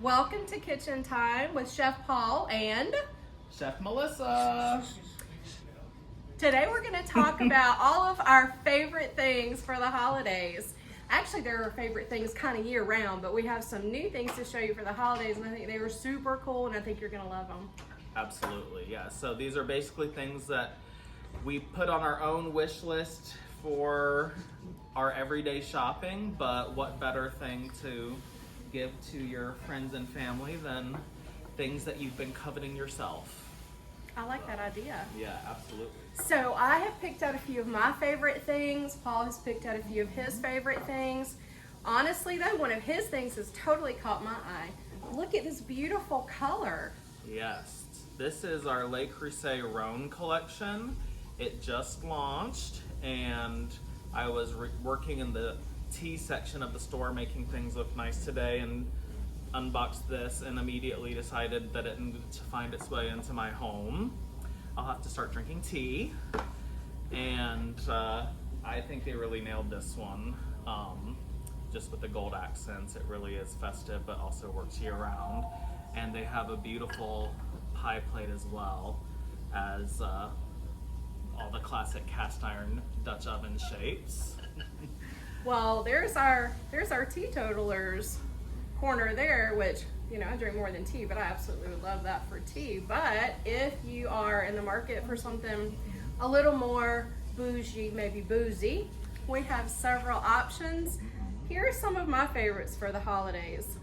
Welcome to Kitchen Time with Chef Paul and Chef Melissa. today we're going to talk about all of our favorite things for the holidays. Actually, there are favorite things kind of year round, but we have some new things to show you for the holidays, and I think they were super cool, and I think you're going to love them. Absolutely, yeah. So these are basically things that we put on our own wish list for our everyday shopping, but what better thing to give to your friends and family than things that you've been coveting yourself. I like that idea. Yeah, absolutely. So I have picked out a few of my favorite things. Paul has picked out a few of his favorite things. Honestly though, one of his things has totally caught my eye. Look at this beautiful color. Yes, this is our Le Creuset Rhone collection. It just launched, and I was working in the tea section of the store making things look nice today and unboxed this and immediately decided that it needed to find its way into my home. I'll have to start drinking tea, and I think they really nailed this one. Just with the gold accents, it really is festive but also works year round. And they have a beautiful pie plate as well as all the classic cast iron Dutch oven shapes. Well, there's our teetotalers corner there, which, you know, I drink more than tea, but I absolutely would love that for tea. But if you are in the market for something a little more bougie, maybe boozy, we have several options. Here are some of my favorites for the holidays.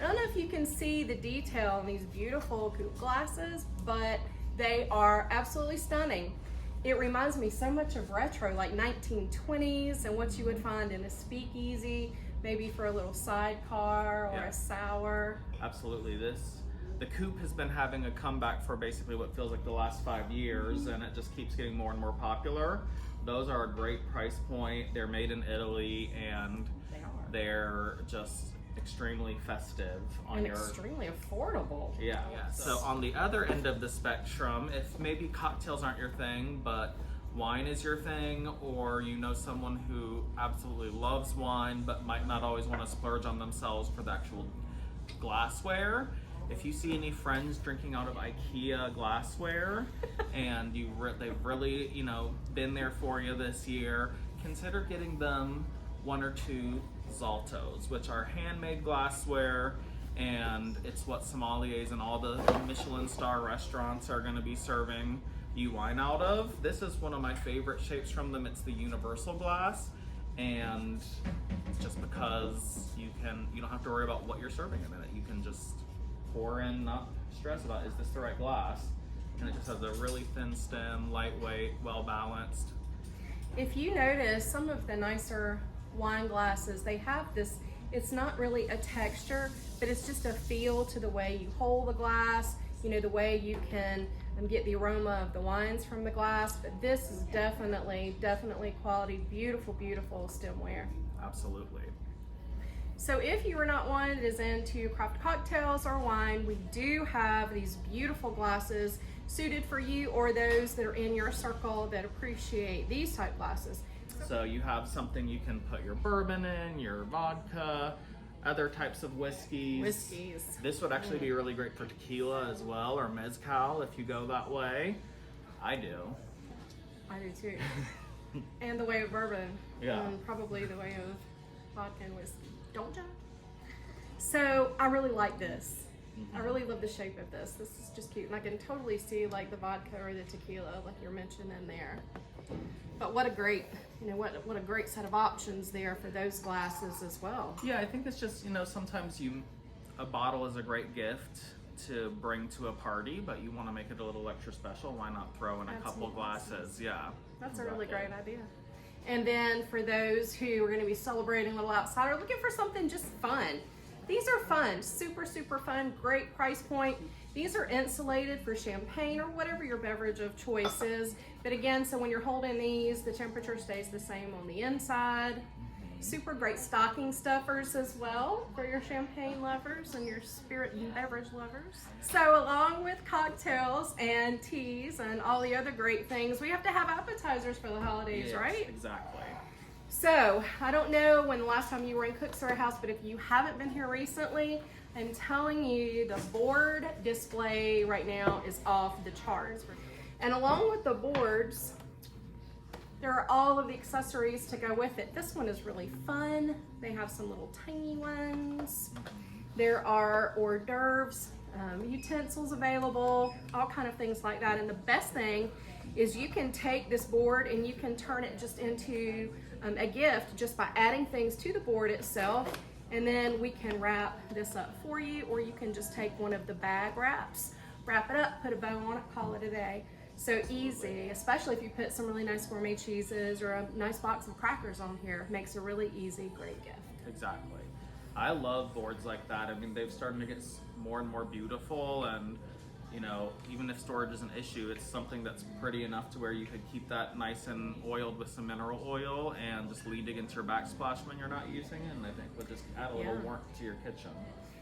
I don't know if you can see the detail in these beautiful coupe glasses, but they are absolutely stunning. It reminds me so much of retro, like 1920s and what you would find in a speakeasy, maybe for a little sidecar or a sour. Absolutely. The coupe has been having a comeback for basically what feels like the last 5 years, and it just keeps getting more and more popular. Those are a great price point. They're made in Italy, and they're just extremely festive And extremely affordable. Yeah. So on the other end of the spectrum, if maybe cocktails aren't your thing, but wine is your thing, or you know someone who absolutely loves wine but might not always want to splurge on themselves for the actual glassware, if you see any friends drinking out of IKEA glassware and they've really, you know, been there for you this year, consider getting them one or two Zaltos, which are handmade glassware, and it's what sommeliers and all the Michelin star restaurants are going to be serving you wine out of. This is one of my favorite shapes from them. It's the universal glass, and it's just because you don't have to worry about what you're serving in it. You can just pour in, not stress about, is this the right glass? And it just has a really thin stem, lightweight, well balanced. If you notice, some of the nicer wine glasses, they have this, it's not really a texture, but it's just a feel to the way you hold the glass, you know, the way you can get the aroma of the wines from the glass. But this is definitely quality, beautiful stemware. Absolutely. So if you are not one that is into craft cocktails or wine, we do have these beautiful glasses suited for you or those that are in your circle that appreciate these type glasses. So you have something you can put your bourbon in, your vodka, other types of whiskeys. This would actually be really great for tequila as well, or mezcal if you go that way. I do. I do too. And the way of bourbon. Yeah. And probably the way of vodka and whiskey. Don't you? So I really like this. I really love the shape of this. This is just cute. And I can totally see like the vodka or the tequila like you're mentioning there. But what a great, you know, what a great set of options there for those glasses as well. Yeah, I think it's just, you know, sometimes a bottle is a great gift to bring to a party, but you want to make it a little extra special. Why not throw in a couple glasses? Yeah. That's a really great idea. And then for those who are going to be celebrating a little outside or looking for something just fun, these are fun, super fun, great price point. These are insulated for champagne or whatever your beverage of choice is. But again, so when you're holding these, the temperature stays the same on the inside. Super great stocking stuffers as well for your champagne lovers and your spirit and beverage lovers. So along with cocktails and teas and all the other great things, we have to have appetizers for the holidays, Yes, right? Exactly. So, I don't know when the last time you were in Cookstory House, but if you haven't been here recently, I'm telling you, the board display right now is off the charts. And along with the boards, there are all of the accessories to go with it. This one is really fun. They have some little tiny ones. There are hors d'oeuvres, utensils available, all kind of things like that. And the best thing is you can take this board and you can turn it just into a gift just by adding things to the board itself. And then we can wrap this up for you, or you can just take one of the bag wraps, wrap it up, put a bow on it, call it a day. So easy, especially if you put some really nice gourmet cheeses or a nice box of crackers on here. Makes a really easy, great gift. Exactly. I love boards like that. I mean, they've started to get more and more beautiful, and you know, even if storage is an issue, it's something that's pretty enough to where you could keep that nice and oiled with some mineral oil and just lead against your backsplash when you're not using it, and I think would just add a little warmth to your kitchen.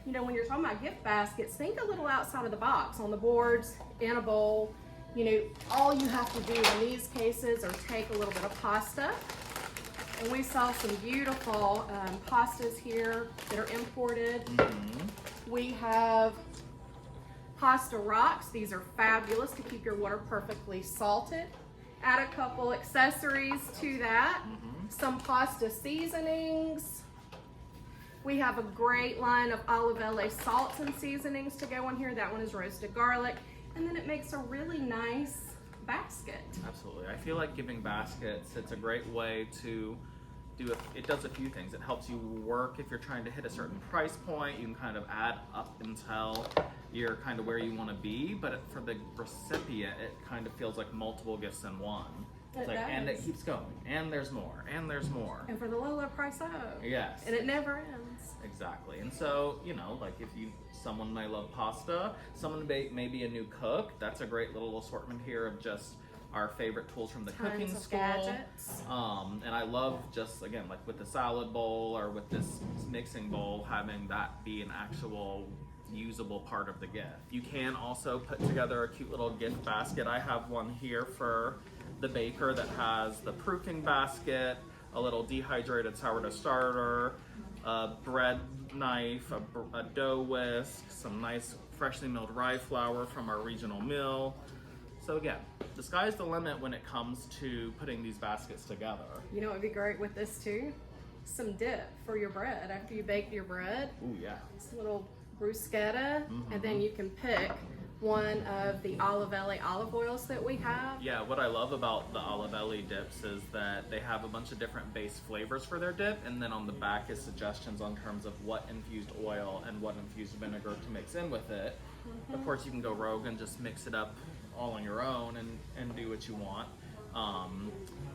You know, when you're talking about gift baskets, think a little outside of the box, on the boards, in a bowl. You know, all you have to do in these cases are take a little bit of pasta. And we saw some beautiful pastas here that are imported. We have pasta rocks. These are fabulous to keep your water perfectly salted. Add a couple accessories to that. Some pasta seasonings. We have a great line of olive salts and seasonings to go in here. That one is roasted garlic. And then it makes a really nice basket. Absolutely. I feel like giving baskets, it's a great way to do it. It does a few things. It helps you work if you're trying to hit a certain price point. You can kind of add up until you're kind of where you want to be. But for the recipient, it kind of feels like multiple gifts in one. It's like, and it keeps going, and there's more, and there's more. And for the low price of. Yes. And it never ends. Exactly. And so, you know, like if someone may love pasta, someone may be a new cook, that's a great little assortment here of just our favorite tools from the cooking school. Gadgets. And I love just, again, like with the salad bowl or with this mixing bowl, having that be an actual usable part of the gift. You can also put together a cute little gift basket. I have one here for the baker that has the proofing basket, a little dehydrated sourdough starter, a bread knife, a dough whisk, some nice freshly milled rye flour from our regional mill. So again, the sky's the limit when it comes to putting these baskets together. You know what would be great with this too? Some dip for your bread. After you bake your bread, Ooh, yeah. it's a little bruschetta, and then you can pick one of the olive oils that we have. Yeah, what I love about the olive dips is that they have a bunch of different base flavors for their dip, and then on the back is suggestions on terms of what infused oil and what infused vinegar to mix in with it. Of course, you can go rogue and just mix it up all on your own and do what you want.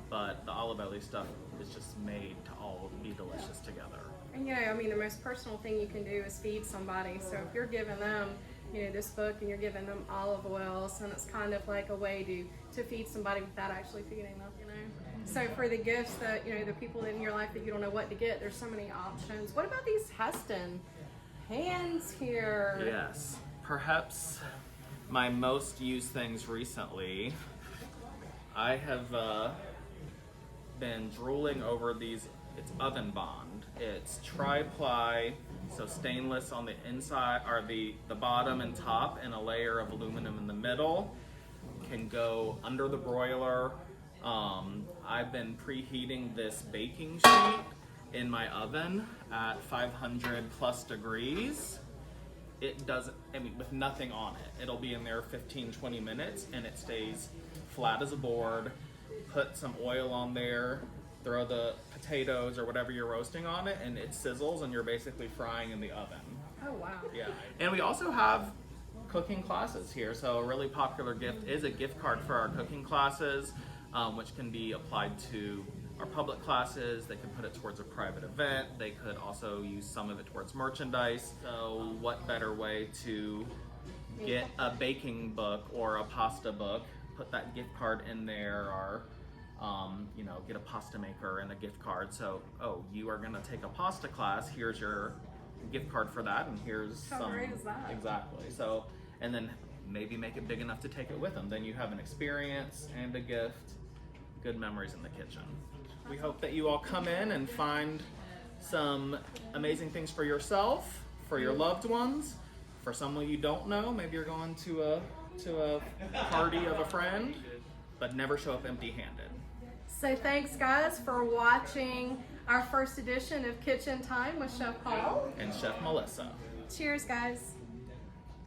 But the olive stuff is just made to all be delicious together. And you know, I mean, the most personal thing you can do is feed somebody. So if you're giving them, you know, this book and you're giving them olive oils, and it's kind of like a way to feed somebody without actually feeding them, you know. So for the gifts that, you know, the people in your life that you don't know what to get, there's so many options. What about these Heston pans here? Yes, perhaps my most used things recently. I have been drooling over these. It's oven bond. It's tri-ply, so stainless on the inside, or the bottom and top, and a layer of aluminum in the middle. Can go under the broiler. I've been preheating this baking sheet in my oven at 500 plus degrees. It doesn't, I mean, with nothing on it. It'll be in there 15-20 minutes, and it stays flat as a board. Put some oil on there, throw the potatoes or whatever you're roasting on it, and it sizzles, and you're basically frying in the oven. Oh, wow. Yeah. And we also have cooking classes here. So a really popular gift is a gift card for our cooking classes, which can be applied to our public classes. They can put it towards a private event. They could also use some of it towards merchandise. So what better way to get a baking book or a pasta book, put that gift card in there, or you know, get a pasta maker and a gift card. So, oh, you are gonna take a pasta class, here's your gift card for that, and here's How great is that? Exactly. So, and then maybe make it big enough to take it with them. Then you have an experience and a gift, good memories in the kitchen. We hope that you all come in and find some amazing things for yourself, for your loved ones, for someone you don't know. Maybe you're going to a party of a friend, but never show up empty-handed. So thanks guys for watching our first edition of Kitchen Time with Chef Paul And Chef Melissa. Cheers guys.